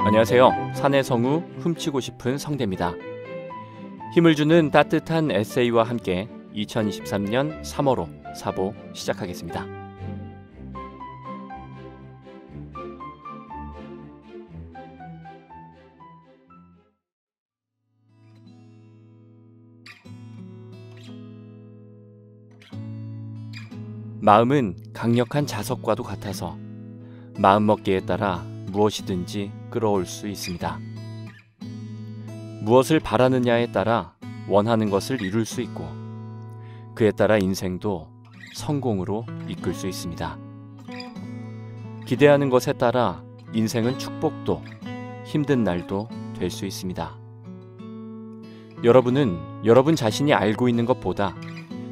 안녕하세요. 산의 성우 훔치고 싶은 성대입니다. 힘을 주는 따뜻한 에세이와 함께 2023년 3월호 사보 시작하겠습니다. 마음은 강력한 자석과도 같아서 마음먹기에 따라 무엇이든지 끌어올 수 있습니다. 무엇을 바라느냐에 따라 원하는 것을 이룰 수 있고 그에 따라 인생도 성공으로 이끌 수 있습니다. 기대하는 것에 따라 인생은 축복도 힘든 날도 될 수 있습니다. 여러분은 여러분 자신이 알고 있는 것보다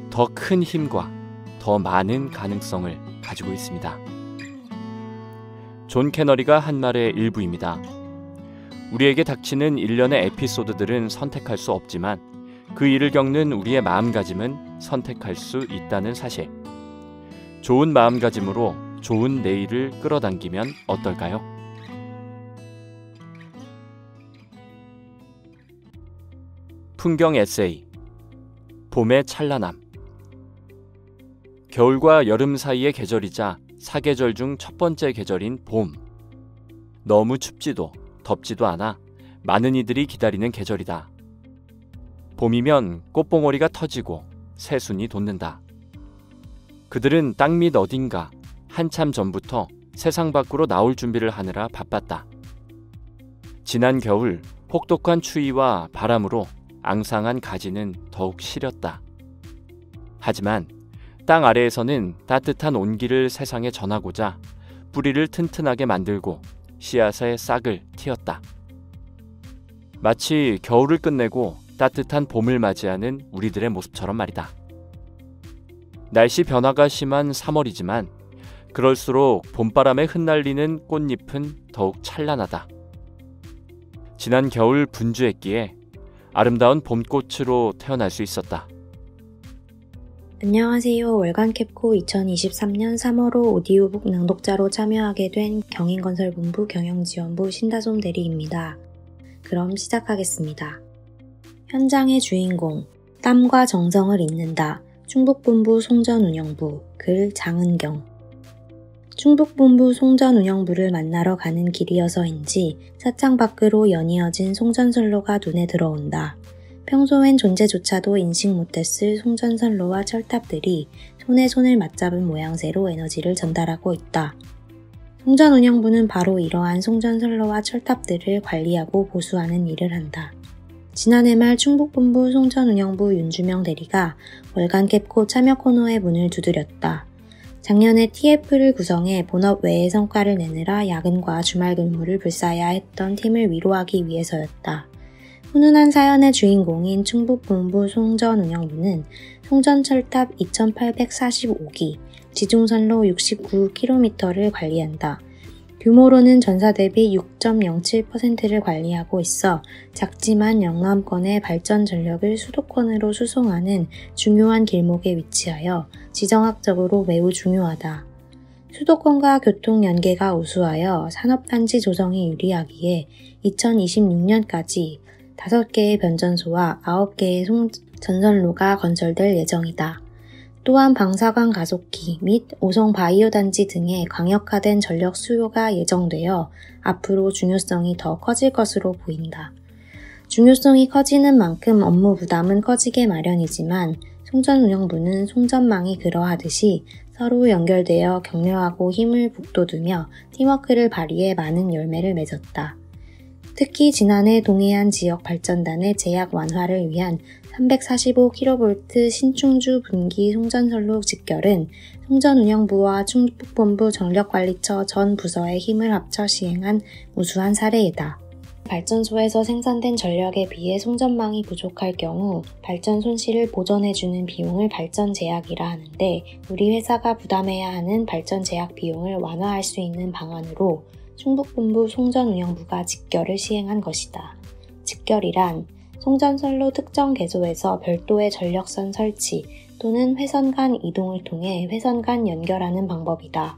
더 큰 힘과 더 많은 가능성을 가지고 있습니다. 존 캐너리가 한 말의 일부입니다. 우리에게 닥치는 일련의 에피소드들은 선택할 수 없지만 그 일을 겪는 우리의 마음가짐은 선택할 수 있다는 사실. 좋은 마음가짐으로 좋은 내일을 끌어당기면 어떨까요? 풍경 에세이 봄의 찬란함. 겨울과 여름 사이의 계절이자 사계절 중 첫 번째 계절인 봄. 너무 춥지도 덥지도 않아 많은 이들이 기다리는 계절이다. 봄이면 꽃봉오리가 터지고 새순이 돋는다. 그들은 땅 밑 어딘가 한참 전부터 세상 밖으로 나올 준비를 하느라 바빴다. 지난 겨울 혹독한 추위와 바람으로 앙상한 가지는 더욱 시렸다. 하지만 땅 아래에서는 따뜻한 온기를 세상에 전하고자 뿌리를 튼튼하게 만들고 씨앗의 싹을 틔웠다. 마치 겨울을 끝내고 따뜻한 봄을 맞이하는 우리들의 모습처럼 말이다. 날씨 변화가 심한 3월이지만 그럴수록 봄바람에 흩날리는 꽃잎은 더욱 찬란하다. 지난 겨울 분주했기에 아름다운 봄꽃으로 태어날 수 있었다. 안녕하세요. 월간 캡코 2023년 3월호 오디오북 낭독자로 참여하게 된 경인건설본부 경영지원부 신다솜 대리입니다. 그럼 시작하겠습니다. 현장의 주인공, 땀과 정성을 잇는다. 충북본부 송전운영부, 글 장은경. 충북본부 송전운영부를 만나러 가는 길이어서인지 사창 밖으로 연이어진 송전선로가 눈에 들어온다. 평소엔 존재조차도 인식 못했을 송전선로와 철탑들이 손에 손을 맞잡은 모양새로 에너지를 전달하고 있다. 송전운영부는 바로 이러한 송전선로와 철탑들을 관리하고 보수하는 일을 한다. 지난해 말 충북본부 송전운영부 윤주명 대리가 월간 캡코 참여 코너의 문을 두드렸다. 작년에 TF를 구성해 본업 외의 성과를 내느라 야근과 주말 근무를 불사해야 했던 팀을 위로하기 위해서였다. 훈훈한 사연의 주인공인 충북본부 송전운영부는 송전철탑 2845기, 지중선로 69km를 관리한다. 규모로는 전사 대비 6.07%를 관리하고 있어 작지만 영남권의 발전 전력을 수도권으로 수송하는 중요한 길목에 위치하여 지정학적으로 매우 중요하다. 수도권과 교통 연계가 우수하여 산업단지 조성이 유리하기에 2026년까지 5개의 변전소와 9개의 전선로가 건설될 예정이다. 또한 방사광 가속기 및 오송 바이오 단지 등의 광역화된 전력 수요가 예정되어 앞으로 중요성이 더 커질 것으로 보인다. 중요성이 커지는 만큼 업무 부담은 커지게 마련이지만 송전운영부는 송전망이 그러하듯이 서로 연결되어 격려하고 힘을 북돋우며 팀워크를 발휘해 많은 열매를 맺었다. 특히 지난해 동해안 지역 발전단의 제약 완화를 위한 345kV 신충주 분기 송전선로 직결은 송전운영부와 충북본부 전력관리처 전 부서의 힘을 합쳐 시행한 우수한 사례이다. 발전소에서 생산된 전력에 비해 송전망이 부족할 경우 발전 손실을 보전해주는 비용을 발전 제약이라 하는데 우리 회사가 부담해야 하는 발전 제약 비용을 완화할 수 있는 방안으로 충북본부 송전운영부가 직결을 시행한 것이다. 직결이란 송전선로 특정 개소에서 별도의 전력선 설치, 또는 회선 간 이동을 통해 회선 간 연결하는 방법이다.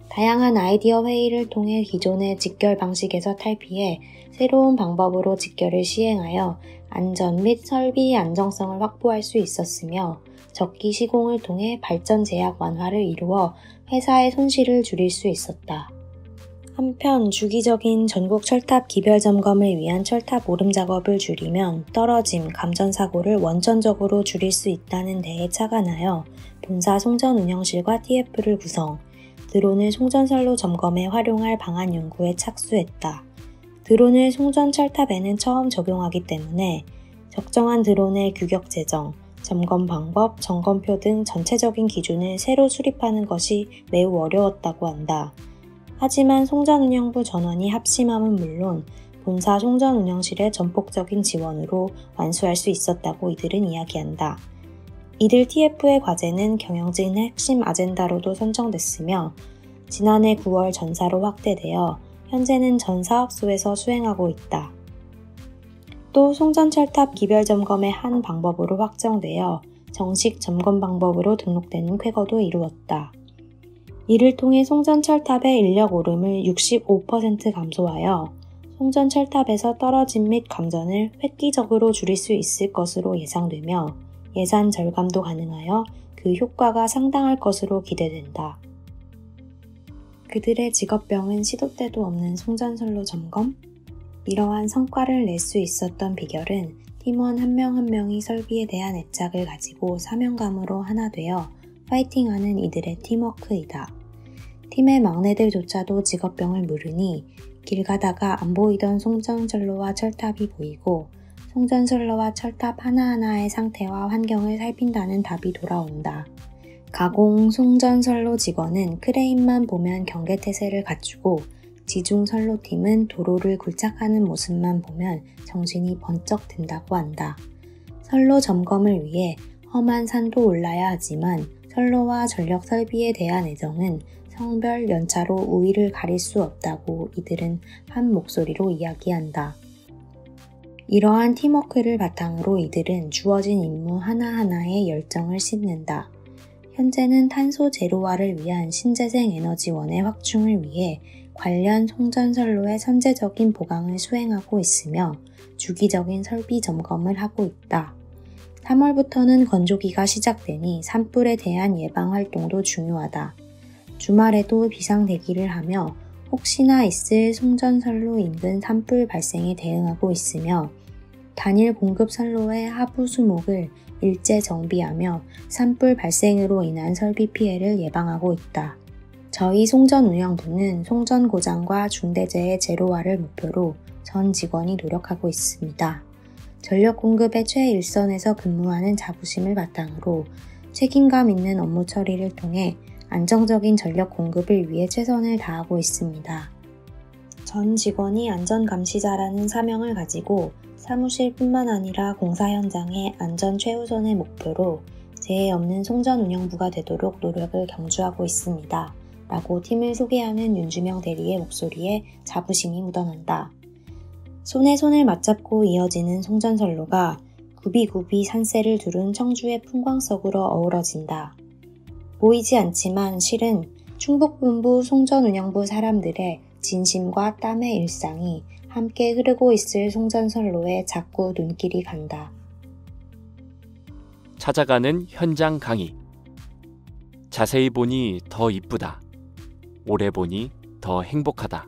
다양한 아이디어 회의를 통해 기존의 직결 방식에서 탈피해 새로운 방법으로 직결을 시행하여 안전 및 설비 안정성을 확보할 수 있었으며 적기 시공을 통해 발전 제약 완화를 이루어 회사의 손실을 줄일 수 있었다. 한편 주기적인 전국 철탑 기별 점검을 위한 철탑 오름 작업을 줄이면 떨어짐, 감전 사고를 원천적으로 줄일 수 있다는 데에 착안하여 본사 송전 운영실과 TF를 구성, 드론을 송전선로 점검에 활용할 방안 연구에 착수했다. 드론을 송전 철탑에는 처음 적용하기 때문에 적정한 드론의 규격 제정, 점검 방법, 점검표 등 전체적인 기준을 새로 수립하는 것이 매우 어려웠다고 한다. 하지만 송전운영부 전원이 합심함은 물론 본사 송전운영실의 전폭적인 지원으로 완수할 수 있었다고 이들은 이야기한다. 이들 TF의 과제는 경영진의 핵심 아젠다로도 선정됐으며 지난해 9월 전사로 확대되어 현재는 전 사업소에서 수행하고 있다. 또 송전철탑 기별 점검의 한 방법으로 확정되어 정식 점검 방법으로 등록되는 쾌거도 이루었다. 이를 통해 송전철탑의 인력 오름을 65% 감소하여 송전철탑에서 떨어짐 및 감전을 획기적으로 줄일 수 있을 것으로 예상되며 예산 절감도 가능하여 그 효과가 상당할 것으로 기대된다. 그들의 직업병은 시도 때도 없는 송전선로 점검? 이러한 성과를 낼 수 있었던 비결은 팀원 한 명 한 명이 설비에 대한 애착을 가지고 사명감으로 하나 되어 파이팅하는 이들의 팀워크이다. 팀의 막내들조차도 직업병을 물으니 길 가다가 안 보이던 송전선로와 철탑이 보이고 송전선로와 철탑 하나하나의 상태와 환경을 살핀다는 답이 돌아온다. 가공 송전선로 직원은 크레인만 보면 경계태세를 갖추고 지중선로팀은 도로를 굴착하는 모습만 보면 정신이 번쩍 든다고 한다. 선로 점검을 위해 험한 산도 올라야 하지만 선로와 전력 설비에 대한 애정은 성별, 연차로 우위를 가릴 수 없다고 이들은 한 목소리로 이야기한다. 이러한 팀워크를 바탕으로 이들은 주어진 임무 하나하나에 열정을 싣는다. 현재는 탄소 제로화를 위한 신재생 에너지원의 확충을 위해 관련 송전선로의 선제적인 보강을 수행하고 있으며 주기적인 설비 점검을 하고 있다. 3월부터는 건조기가 시작되니 산불에 대한 예방 활동도 중요하다. 주말에도 비상 대기를 하며 혹시나 있을 송전선로 인근 산불 발생에 대응하고 있으며 단일 공급 선로의 하부 수목을 일제 정비하며 산불 발생으로 인한 설비 피해를 예방하고 있다. 저희 송전운영부는 송전 고장과 중대재해 제로화를 목표로 전 직원이 노력하고 있습니다. 전력 공급의 최일선에서 근무하는 자부심을 바탕으로 책임감 있는 업무 처리를 통해 안정적인 전력 공급을 위해 최선을 다하고 있습니다. 전 직원이 안전감시자라는 사명을 가지고 사무실뿐만 아니라 공사 현장의 안전 최우선의 목표로 재해 없는 송전운영부가 되도록 노력을 경주하고 있습니다. 라고 팀을 소개하는 윤주명 대리의 목소리에 자부심이 묻어난다. 손에 손을 맞잡고 이어지는 송전선로가 굽이굽이 산세를 두른 청주의 풍광 속으로 어우러진다. 보이지 않지만 실은 충북본부 송전운영부 사람들의 진심과 땀의 일상이 함께 흐르고 있을 송전선로에 자꾸 눈길이 간다. 찾아가는 현장 강의. 자세히 보니 더 이쁘다. 오래 보니 더 행복하다.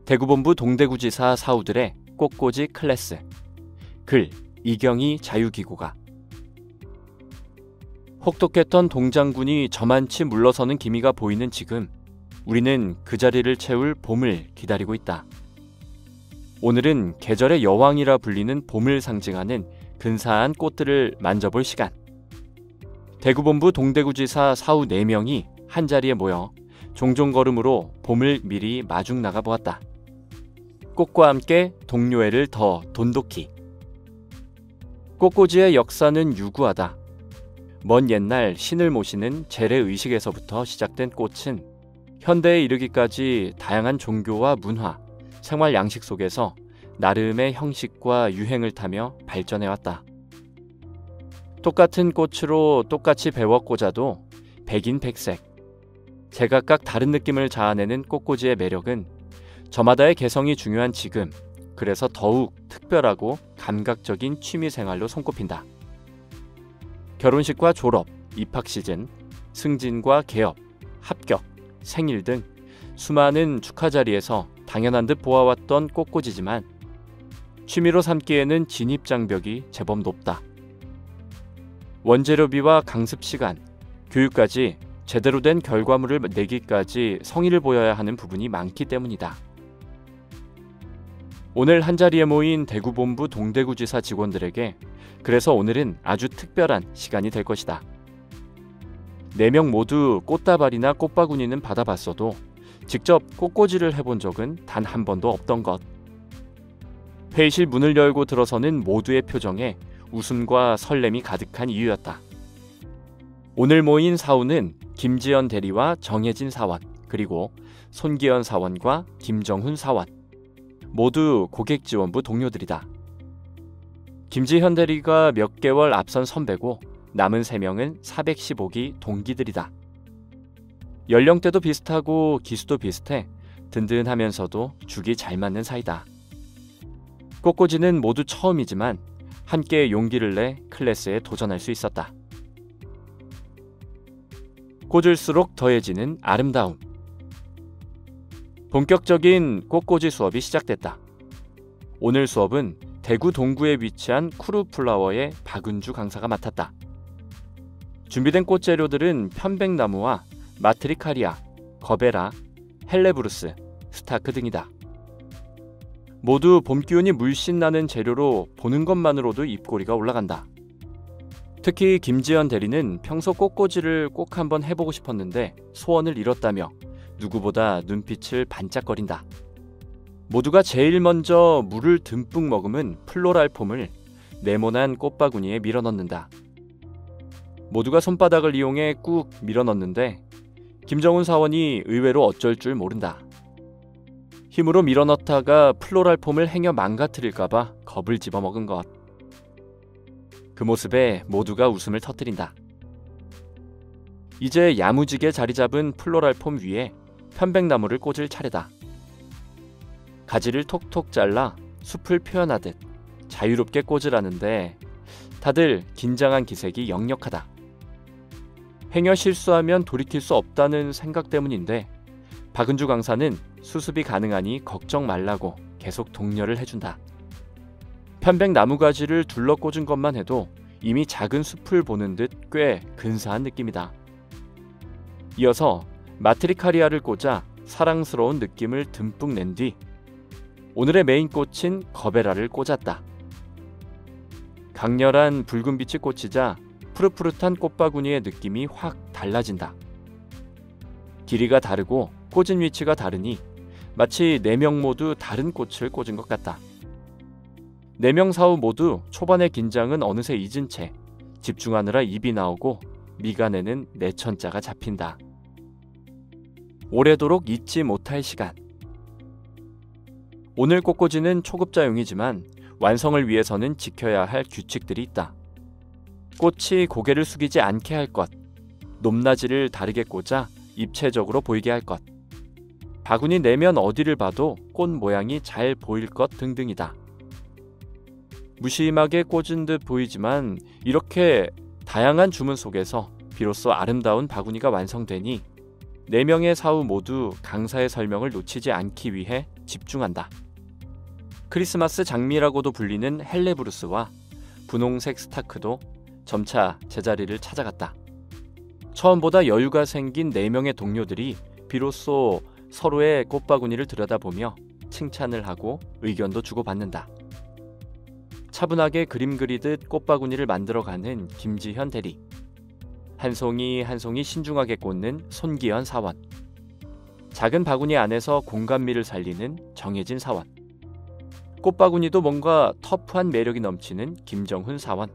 대구본부 동대구지사 사우들의 꽃꽂이 클래스. 글 이경희 자유기구가. 혹독했던 동장군이 저만치 물러서는 기미가 보이는 지금 우리는 그 자리를 채울 봄을 기다리고 있다. 오늘은 계절의 여왕이라 불리는 봄을 상징하는 근사한 꽃들을 만져볼 시간. 대구본부 동대구지사 사우 4명이 한자리에 모여 종종 걸음으로 봄을 미리 마중 나가보았다. 꽃과 함께 동료애를 더 돈독히. 꽃꽂이의 역사는 유구하다. 먼 옛날 신을 모시는 재래의식에서부터 시작된 꽃은 현대에 이르기까지 다양한 종교와 문화, 생활 양식 속에서 나름의 형식과 유행을 타며 발전해왔다. 똑같은 꽃으로 똑같이 배워 꽂아도 백인백색, 제각각 다른 느낌을 자아내는 꽃꽂이의 매력은 저마다의 개성이 중요한 지금, 그래서 더욱 특별하고 감각적인 취미생활로 손꼽힌다. 결혼식과 졸업, 입학 시즌, 승진과 개업, 합격, 생일 등 수많은 축하 자리에서 당연한 듯 보아왔던 꽃꽂이지만 취미로 삼기에는 진입장벽이 제법 높다. 원재료비와 강습 시간, 교육까지 제대로 된 결과물을 내기까지 성의를 보여야 하는 부분이 많기 때문이다. 오늘 한자리에 모인 대구본부 동대구지사 직원들에게 그래서 오늘은 아주 특별한 시간이 될 것이다. 4명 모두 꽃다발이나 꽃바구니는 받아봤어도 직접 꽃꽂이를 해본 적은 단 한 번도 없던 것. 회의실 문을 열고 들어서는 모두의 표정에 웃음과 설렘이 가득한 이유였다. 오늘 모인 사우는 김지연 대리와 정혜진 사원, 그리고 손기현 사원과 김정훈 사원, 모두 고객지원부 동료들이다. 김지현 대리가 몇 개월 앞선 선배고 남은 3명은 415기 동기들이다. 연령대도 비슷하고 기수도 비슷해 든든하면서도 죽이 잘 맞는 사이다. 꽃꽂이는 모두 처음이지만 함께 용기를 내 클래스에 도전할 수 있었다. 꽂을수록 더해지는 아름다움. 본격적인 꽃꽂이 수업이 시작됐다. 오늘 수업은 대구 동구에 위치한 쿠루플라워의 박은주 강사가 맡았다. 준비된 꽃재료들은 편백나무와 마트리카리아, 거베라, 헬레브루스, 스타크 등이다. 모두 봄 기운이 물씬 나는 재료로 보는 것만으로도 입꼬리가 올라간다. 특히 김지연 대리는 평소 꽃꽂이를 꼭 한번 해보고 싶었는데 소원을 이뤘다며 누구보다 눈빛을 반짝거린다. 모두가 제일 먼저 물을 듬뿍 머금은 플로랄 폼을 네모난 꽃바구니에 밀어넣는다. 모두가 손바닥을 이용해 꾹 밀어넣는데 김정훈 사원이 의외로 어쩔 줄 모른다. 힘으로 밀어넣다가 플로랄 폼을 행여 망가뜨릴까봐 겁을 집어먹은 것. 그 모습에 모두가 웃음을 터뜨린다. 이제 야무지게 자리 잡은 플로랄 폼 위에 편백나무를 꽂을 차례다. 가지를 톡톡 잘라 숲을 표현하듯 자유롭게 꽂으라는데 다들 긴장한 기색이 역력하다. 행여 실수하면 돌이킬 수 없다는 생각 때문인데 박은주 강사는 수습이 가능하니 걱정 말라고 계속 독려를 해준다. 편백나무 가지를 둘러 꽂은 것만 해도 이미 작은 숲을 보는 듯 꽤 근사한 느낌이다. 이어서 마트리카리아를 꽂아 사랑스러운 느낌을 듬뿍 낸 뒤 오늘의 메인 꽃인 거베라를 꽂았다. 강렬한 붉은 빛이 꽂히자 푸릇푸릇한 꽃바구니의 느낌이 확 달라진다. 길이가 다르고 꽂은 위치가 다르니 마치 4명 모두 다른 꽃을 꽂은 것 같다. 4명 사우 모두 초반의 긴장은 어느새 잊은 채 집중하느라 입이 나오고 미간에는 내천자가 잡힌다. 오래도록 잊지 못할 시간. 오늘 꽃꽂이는 초급자용이지만 완성을 위해서는 지켜야 할 규칙들이 있다. 꽃이 고개를 숙이지 않게 할 것, 높낮이를 다르게 꽂아 입체적으로 보이게 할 것, 바구니 내면 어디를 봐도 꽃 모양이 잘 보일 것 등등이다. 무심하게 꽂은 듯 보이지만 이렇게 다양한 주문 속에서 비로소 아름다운 바구니가 완성되니 4명의 사우 모두 강사의 설명을 놓치지 않기 위해 집중한다. 크리스마스 장미라고도 불리는 헬레브루스와 분홍색 스타크도 점차 제자리를 찾아갔다. 처음보다 여유가 생긴 4명의 동료들이 비로소 서로의 꽃바구니를 들여다보며 칭찬을 하고 의견도 주고받는다. 차분하게 그림 그리듯 꽃바구니를 만들어가는 김지현 대리, 한 송이 한 송이 신중하게 꽂는 손기현 사원, 작은 바구니 안에서 공간미를 살리는 정혜진 사원, 꽃바구니도 뭔가 터프한 매력이 넘치는 김정훈 사원.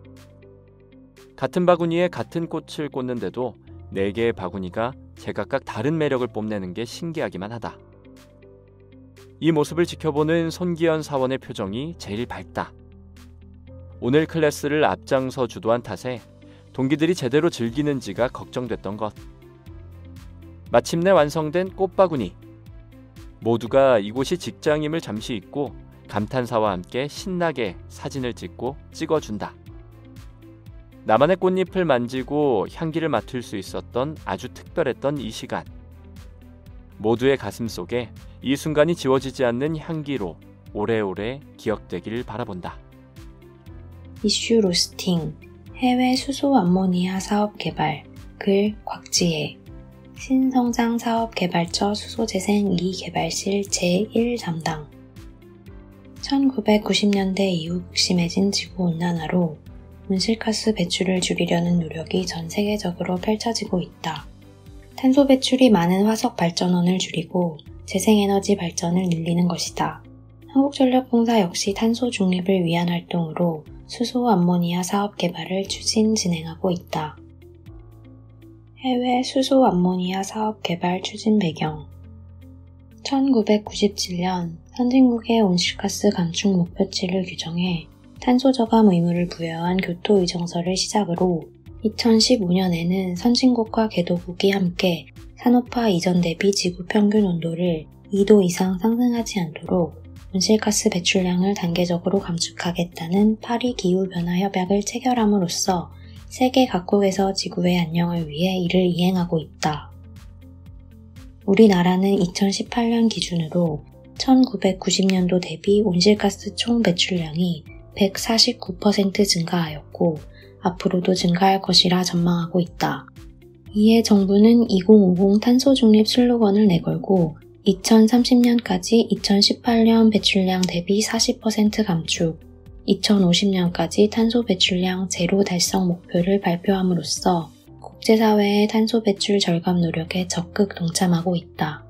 같은 바구니에 같은 꽃을 꽂는데도 4개의 바구니가 제각각 다른 매력을 뽐내는 게 신기하기만 하다. 이 모습을 지켜보는 손기현 사원의 표정이 제일 밝다. 오늘 클래스를 앞장서 주도한 탓에 동기들이 제대로 즐기는지가 걱정됐던 것. 마침내 완성된 꽃바구니. 모두가 이곳이 직장임을 잠시 잊고 감탄사와 함께 신나게 사진을 찍고 찍어준다. 나만의 꽃잎을 만지고 향기를 맡을 수 있었던 아주 특별했던 이 시간. 모두의 가슴 속에 이 순간이 지워지지 않는 향기로 오래오래 기억되길 바라본다. 이슈 로스팅, 해외 수소 암모니아 사업 개발, 글 곽지혜, 신성장사업개발처 수소재생 2개발실 제1담당. 1990년대 이후 극심해진 지구온난화로 온실가스 배출을 줄이려는 노력이 전 세계적으로 펼쳐지고 있다. 탄소 배출이 많은 화석 발전원을 줄이고 재생에너지 발전을 늘리는 것이다. 한국전력공사 역시 탄소 중립을 위한 활동으로 수소 암모니아 사업 개발을 진행하고 있다. 해외 수소 암모니아 사업 개발 추진 배경 1997년 선진국의 온실가스 감축 목표치를 규정해 탄소 저감 의무를 부여한 교토 의정서를 시작으로 2015년에는 선진국과 개도국이 함께 산업화 이전 대비 지구 평균 온도를 2도 이상 상승하지 않도록 온실가스 배출량을 단계적으로 감축하겠다는 파리 기후변화 협약을 체결함으로써 세계 각국에서 지구의 안녕을 위해 이를 이행하고 있다. 우리나라는 2018년 기준으로 1990년도 대비 온실가스 총 배출량이 149% 증가하였고 앞으로도 증가할 것이라 전망하고 있다. 이에 정부는 2050 탄소 중립 슬로건을 내걸고 2030년까지 2018년 배출량 대비 40% 감축, 2050년까지 탄소 배출량 제로 달성 목표를 발표함으로써 국제사회의 탄소 배출 절감 노력에 적극 동참하고 있다.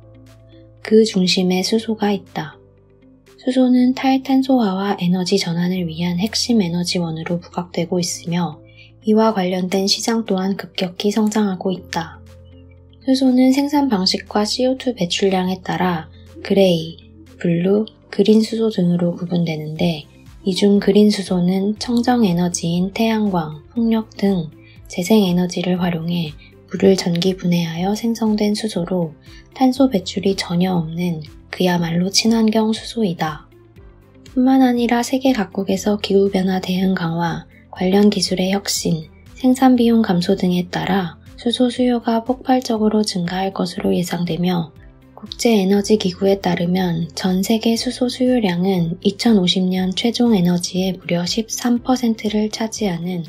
그 중심에 수소가 있다. 수소는 탈탄소화와 에너지 전환을 위한 핵심 에너지원으로 부각되고 있으며 이와 관련된 시장 또한 급격히 성장하고 있다. 수소는 생산 방식과 CO2 배출량에 따라 그레이, 블루, 그린 수소 등으로 구분되는데 이 중 그린 수소는 청정 에너지인 태양광, 풍력 등 재생에너지를 활용해 물을 전기 분해하여 생성된 수소로 탄소 배출이 전혀 없는 그야말로 친환경 수소이다. 뿐만 아니라 세계 각국에서 기후변화 대응 강화, 관련 기술의 혁신, 생산 비용 감소 등에 따라 수소 수요가 폭발적으로 증가할 것으로 예상되며 국제에너지기구에 따르면 전 세계 수소 수요량은 2050년 최종 에너지의 무려 13%를 차지하는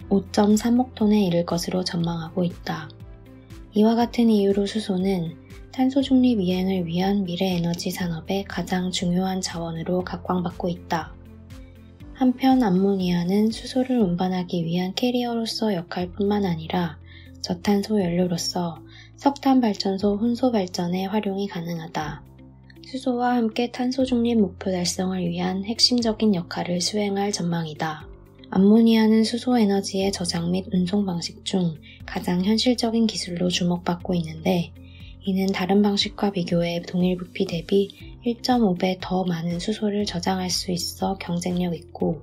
5.3억 톤에 이를 것으로 전망하고 있다. 이와 같은 이유로 수소는 탄소 중립 이행을 위한 미래 에너지 산업의 가장 중요한 자원으로 각광받고 있다. 한편 암모니아는 수소를 운반하기 위한 캐리어로서 역할뿐만 아니라 저탄소 연료로서 석탄 발전소 혼소 발전에 활용이 가능하다. 수소와 함께 탄소 중립 목표 달성을 위한 핵심적인 역할을 수행할 전망이다. 암모니아는 수소 에너지의 저장 및 운송 방식 중 가장 현실적인 기술로 주목받고 있는데 이는 다른 방식과 비교해 동일 부피 대비 1.5배 더 많은 수소를 저장할 수 있어 경쟁력 있고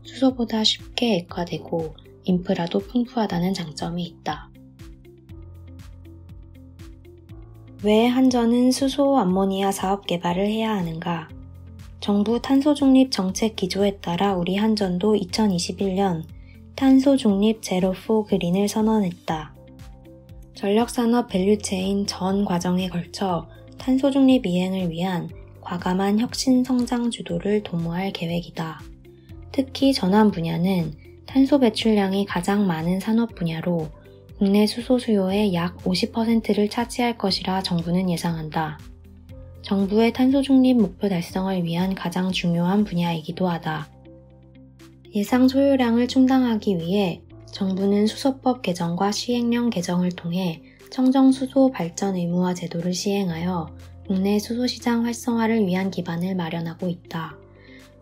수소보다 쉽게 액화되고 인프라도 풍부하다는 장점이 있다. 왜 한전은 수소 암모니아 사업 개발을 해야 하는가? 정부 탄소 중립 정책 기조에 따라 우리 한전도 2021년 탄소 중립 제로4 그린을 선언했다. 전력산업 밸류체인 전 과정에 걸쳐 탄소 중립 이행을 위한 과감한 혁신 성장 주도를 도모할 계획이다. 특히 전환 분야는 탄소 배출량이 가장 많은 산업 분야로 국내 수소 수요의 약 50%를 차지할 것이라 정부는 예상한다. 정부의 탄소 중립 목표 달성을 위한 가장 중요한 분야이기도 하다. 예상 소요량을 충당하기 위해 정부는 수소법 개정과 시행령 개정을 통해 청정 수소 발전 의무화 제도를 시행하여 국내 수소 시장 활성화를 위한 기반을 마련하고 있다.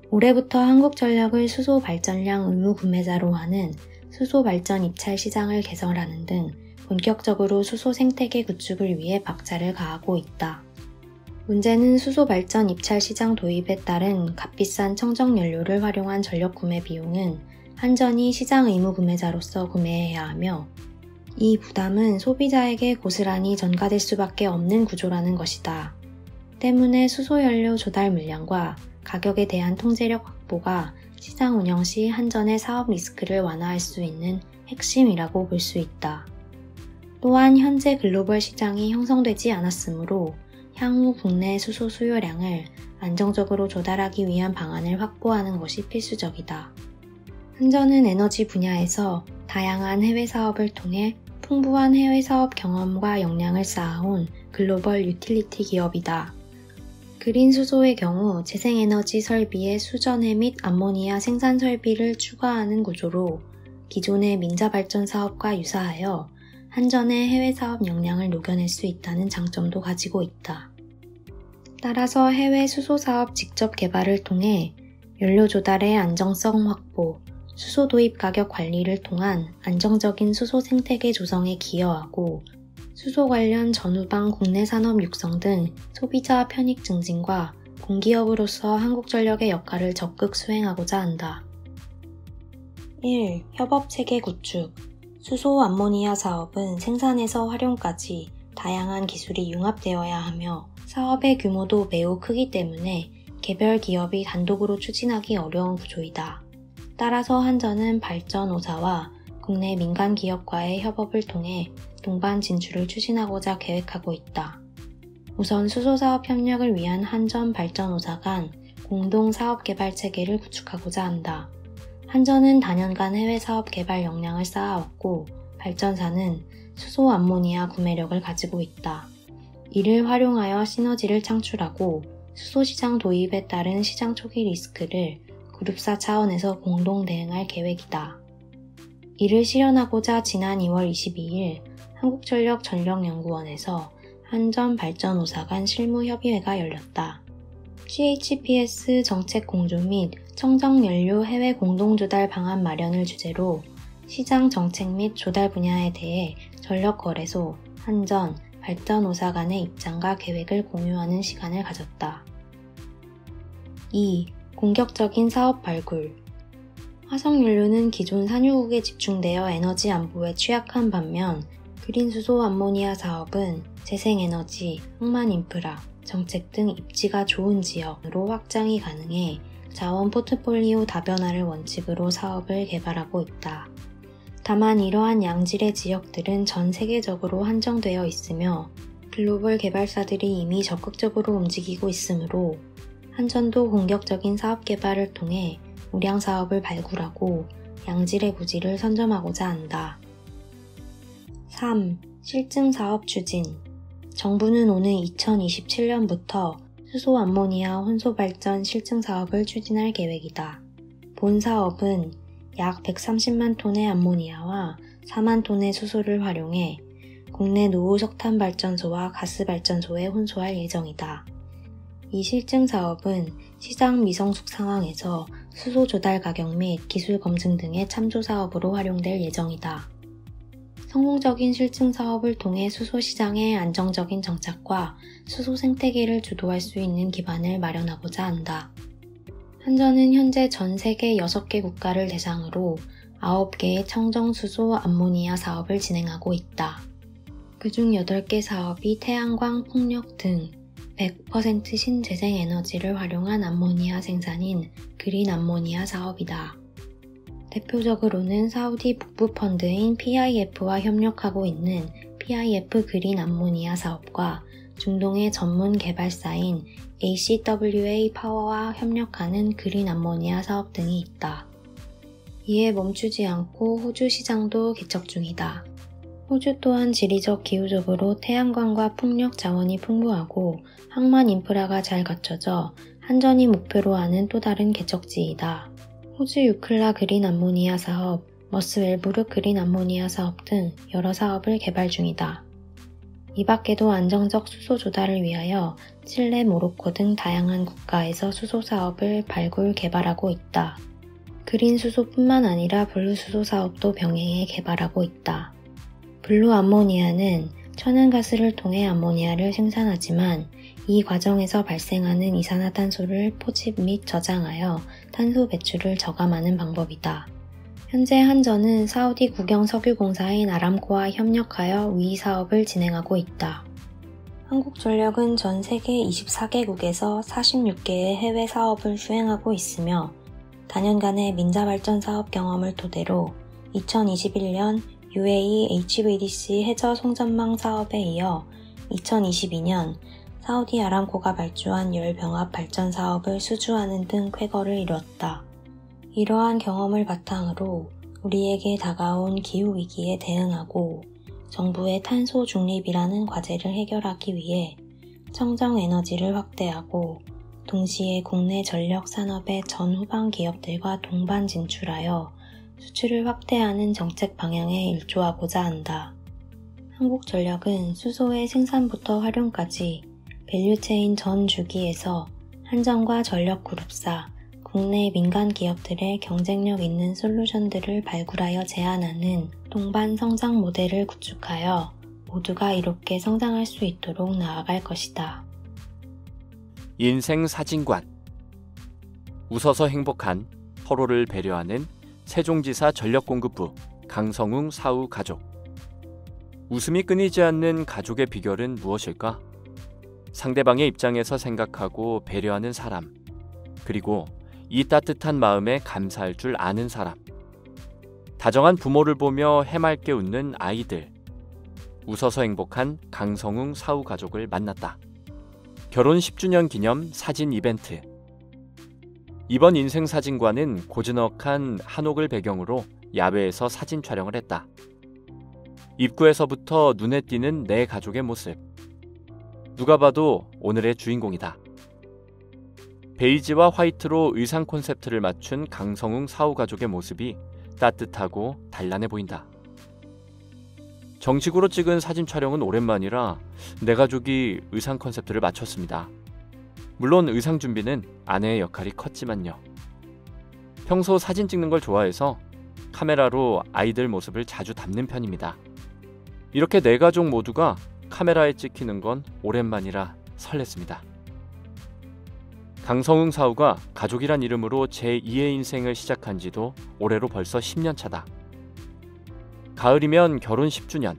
올해부터 한국전력을 수소 발전량 의무 구매자로 하는 수소 발전 입찰 시장을 개설하는 등 본격적으로 수소 생태계 구축을 위해 박차를 가하고 있다. 문제는 수소 발전 입찰 시장 도입에 따른 값비싼 청정 연료를 활용한 전력 구매 비용은 한전이 시장 의무 구매자로서 구매해야 하며 이 부담은 소비자에게 고스란히 전가될 수밖에 없는 구조라는 것이다. 때문에 수소연료 조달 물량과 가격에 대한 통제력 확보가 시장 운영 시 한전의 사업 리스크를 완화할 수 있는 핵심이라고 볼 수 있다. 또한 현재 글로벌 시장이 형성되지 않았으므로 향후 국내 수소 수요량을 안정적으로 조달하기 위한 방안을 확보하는 것이 필수적이다. 한전은 에너지 분야에서 다양한 해외 사업을 통해 풍부한 해외 사업 경험과 역량을 쌓아온 글로벌 유틸리티 기업이다. 그린 수소의 경우 재생에너지 설비의 수전해 및 암모니아 생산 설비를 추가하는 구조로 기존의 민자발전 사업과 유사하여 한전의 해외 사업 역량을 녹여낼 수 있다는 장점도 가지고 있다. 따라서 해외 수소 사업 직접 개발을 통해 연료 조달의 안정성 확보, 수소 도입 가격 관리를 통한 안정적인 수소 생태계 조성에 기여하고 수소 관련 전후방 국내 산업 육성 등 소비자 편익 증진과 공기업으로서 한국전력의 역할을 적극 수행하고자 한다. 1. 협업체계 구축. 수소 암모니아 사업은 생산에서 활용까지 다양한 기술이 융합되어야 하며 사업의 규모도 매우 크기 때문에 개별 기업이 단독으로 추진하기 어려운 구조이다. 따라서 한전은 발전 5사와 국내 민간 기업과의 협업을 통해 동반 진출을 추진하고자 계획하고 있다. 우선 수소사업 협력을 위한 한전 발전 5사 간 공동 사업 개발 체계를 구축하고자 한다. 한전은 다년간 해외 사업 개발 역량을 쌓아왔고 발전사는 수소 암모니아 구매력을 가지고 있다. 이를 활용하여 시너지를 창출하고 수소 시장 도입에 따른 시장 초기 리스크를 그룹사 차원에서 공동 대응할 계획이다. 이를 실현하고자 지난 2월 22일 한국전력 전력연구원에서 한전 발전 5사 간 실무협의회가 열렸다. CHPS 정책 공조 및 청정연료 해외 공동조달 방안 마련을 주제로 시장 정책 및 조달 분야에 대해 전력거래소, 한전, 발전 5사 간의 입장과 계획을 공유하는 시간을 가졌다. 2. 공격적인 사업 발굴. 화석연료는 기존 산유국에 집중되어 에너지 안보에 취약한 반면 그린수소 암모니아 사업은 재생에너지, 항만인프라, 정책 등 입지가 좋은 지역으로 확장이 가능해 자원 포트폴리오 다변화를 원칙으로 사업을 개발하고 있다. 다만 이러한 양질의 지역들은 전 세계적으로 한정되어 있으며 글로벌 개발사들이 이미 적극적으로 움직이고 있으므로 한전도 공격적인 사업 개발을 통해 우량 사업을 발굴하고 양질의 부지를 선점하고자 한다. 3. 실증 사업 추진. 정부는 오는 2027년부터 수소 암모니아 혼소 발전 실증 사업을 추진할 계획이다. 본 사업은 약 130만 톤의 암모니아와 4만 톤의 수소를 활용해 국내 노후 석탄 발전소와 가스 발전소에 혼소할 예정이다. 이 실증 사업은 시장 미성숙 상황에서 수소 조달 가격 및 기술 검증 등의 참조 사업으로 활용될 예정이다. 성공적인 실증 사업을 통해 수소 시장의 안정적인 정착과 수소 생태계를 주도할 수 있는 기반을 마련하고자 한다. 한전은 현재 전 세계 6개 국가를 대상으로 9개의 청정 수소 암모니아 사업을 진행하고 있다. 그중 8개 사업이 태양광, 풍력 등 100% 신재생에너지를 활용한 암모니아 생산인 그린 암모니아 사업이다. 대표적으로는 사우디 북부 펀드인 PIF와 협력하고 있는 PIF 그린 암모니아 사업과 중동의 전문 개발사인 ACWA 파워와 협력하는 그린 암모니아 사업 등이 있다. 이에 멈추지 않고 호주 시장도 개척 중이다. 호주 또한 지리적 기후적으로 태양광과 풍력 자원이 풍부하고 항만 인프라가 잘 갖춰져 한전이 목표로 하는 또 다른 개척지이다. 호주 유클라 그린 암모니아 사업, 머스웰부르 그린 암모니아 사업 등 여러 사업을 개발 중이다. 이 밖에도 안정적 수소 조달을 위하여 칠레, 모로코 등 다양한 국가에서 수소 사업을 발굴 개발하고 있다. 그린 수소뿐만 아니라 블루 수소 사업도 병행해 개발하고 있다. 블루 암모니아는 천연가스를 통해 암모니아를 생산하지만 이 과정에서 발생하는 이산화탄소를 포집 및 저장하여 탄소 배출을 저감하는 방법이다. 현재 한전은 사우디 국영석유공사인 아람코와 협력하여 위 사업을 진행하고 있다. 한국전력은 전 세계 24개국에서 46개의 해외 사업을 수행하고 있으며 다년간의 민자발전 사업 경험을 토대로 2021년 UAE HVDC 해저 송전망 사업에 이어 2022년 사우디 아람코가 발주한 열병합 발전 사업을 수주하는 등 쾌거를 이뤘다. 이러한 경험을 바탕으로 우리에게 다가온 기후위기에 대응하고 정부의 탄소 중립이라는 과제를 해결하기 위해 청정 에너지를 확대하고 동시에 국내 전력 산업의 전후방 기업들과 동반 진출하여 수출을 확대하는 정책 방향에 일조하고자 한다. 한국전력은 수소의 생산부터 활용까지 밸류체인 전 주기에서 한전과 전력그룹사, 국내 민간 기업들의 경쟁력 있는 솔루션들을 발굴하여 제안하는 동반 성장 모델을 구축하여 모두가 이롭게 성장할 수 있도록 나아갈 것이다. 인생 사진관. 웃어서 행복한, 서로를 배려하는 세종지사 전력공급부 강성웅 사후 가족. 웃음이 끊이지 않는 가족의 비결은 무엇일까? 상대방의 입장에서 생각하고 배려하는 사람, 그리고 이 따뜻한 마음에 감사할 줄 아는 사람. 다정한 부모를 보며 해맑게 웃는 아이들. 웃어서 행복한 강성웅 사후 가족을 만났다. 결혼 10주년 기념 사진 이벤트. 이번 인생사진관은 고즈넉한 한옥을 배경으로 야외에서 사진 촬영을 했다. 입구에서부터 눈에 띄는 내 가족의 모습. 누가 봐도 오늘의 주인공이다. 베이지와 화이트로 의상 콘셉트를 맞춘 강성웅 사후 가족의 모습이 따뜻하고 단란해 보인다. 정식으로 찍은 사진 촬영은 오랜만이라 내 가족이 의상 컨셉트를 맞췄습니다. 물론 의상 준비는 아내의 역할이 컸지만요. 평소 사진 찍는 걸 좋아해서 카메라로 아이들 모습을 자주 담는 편입니다. 이렇게 내 가족 모두가 카메라에 찍히는 건 오랜만이라 설렜습니다. 강성웅 사후가 가족이란 이름으로 제2의 인생을 시작한 지도 올해로 벌써 10년 차다. 가을이면 결혼 10주년.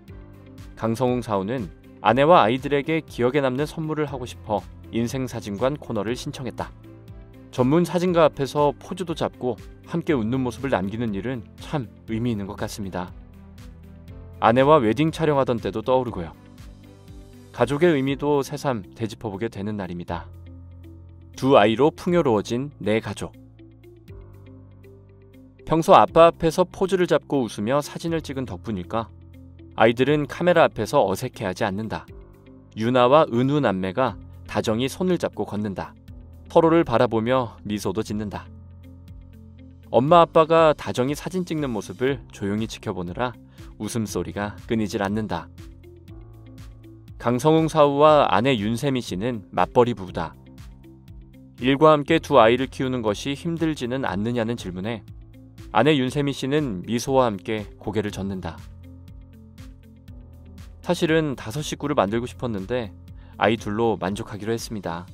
강성웅 사후는 아내와 아이들에게 기억에 남는 선물을 하고 싶어 인생사진관 코너를 신청했다. 전문 사진가 앞에서 포즈도 잡고 함께 웃는 모습을 남기는 일은 참 의미 있는 것 같습니다. 아내와 웨딩 촬영하던 때도 떠오르고요. 가족의 의미도 새삼 되짚어보게 되는 날입니다. 두 아이로 풍요로워진 내 가족. 평소 아빠 앞에서 포즈를 잡고 웃으며 사진을 찍은 덕분일까? 아이들은 카메라 앞에서 어색해하지 않는다. 유나와 은우 남매가 다정히 손을 잡고 걷는다. 서로를 바라보며 미소도 짓는다. 엄마 아빠가 다정히 사진 찍는 모습을 조용히 지켜보느라 웃음소리가 끊이질 않는다. 강성웅 사후와 아내 윤세미 씨는 맞벌이 부부다. 일과 함께 두 아이를 키우는 것이 힘들지는 않느냐는 질문에 아내 윤세미 씨는 미소와 함께 고개를 젓는다. 사실은 5식구를 만들고 싶었는데 아이 둘로 만족하기로 했습니다.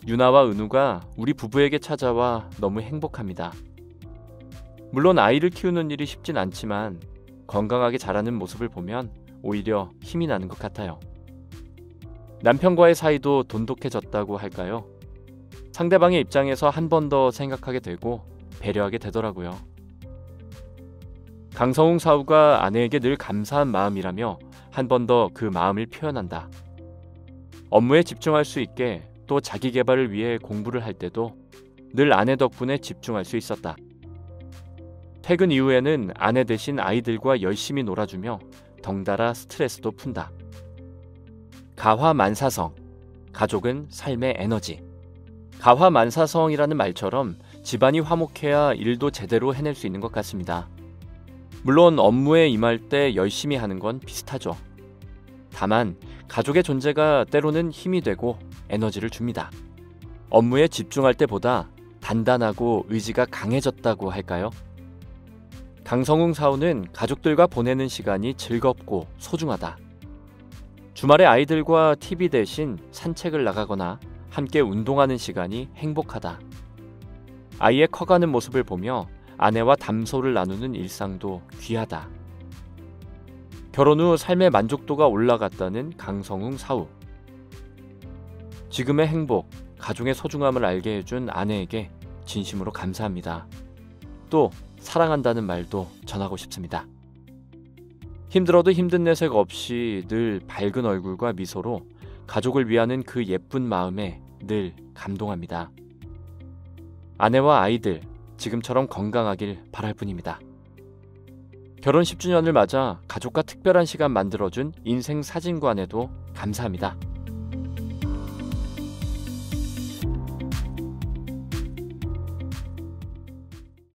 유나와 은우가 우리 부부에게 찾아와 너무 행복합니다. 물론 아이를 키우는 일이 쉽진 않지만 건강하게 자라는 모습을 보면 오히려 힘이 나는 것 같아요. 남편과의 사이도 돈독해졌다고 할까요? 상대방의 입장에서 한 번 더 생각하게 되고 배려하게 되더라고요. 강성웅 사후가 아내에게 늘 감사한 마음이라며 한 번 더 그 마음을 표현한다. 업무에 집중할 수 있게 또 자기 개발을 위해 공부를 할 때도 늘 아내 덕분에 집중할 수 있었다. 퇴근 이후에는 아내 대신 아이들과 열심히 놀아주며 덩달아 스트레스도 푼다. 가화만사성, 가족은 삶의 에너지. 가화만사성이라는 말처럼 집안이 화목해야 일도 제대로 해낼 수 있는 것 같습니다. 물론 업무에 임할 때 열심히 하는 건 비슷하죠. 다만 가족의 존재가 때로는 힘이 되고 에너지를 줍니다. 업무에 집중할 때보다 단단하고 의지가 강해졌다고 할까요? 강성웅 사후는 가족들과 보내는 시간이 즐겁고 소중하다. 주말에 아이들과 TV 대신 산책을 나가거나 함께 운동하는 시간이 행복하다. 아이의 커가는 모습을 보며 아내와 담소를 나누는 일상도 귀하다. 결혼 후 삶의 만족도가 올라갔다는 강성웅 사우. 지금의 행복, 가족의 소중함을 알게 해준 아내에게 진심으로 감사합니다. 또 사랑한다는 말도 전하고 싶습니다. 힘들어도 힘든 내색 없이 늘 밝은 얼굴과 미소로 가족을 위하는 그 예쁜 마음에 늘 감동합니다. 아내와 아이들 지금처럼 건강하길 바랄 뿐입니다. 결혼 10주년을 맞아 가족과 특별한 시간 만들어준 인생 사진관에도 감사합니다.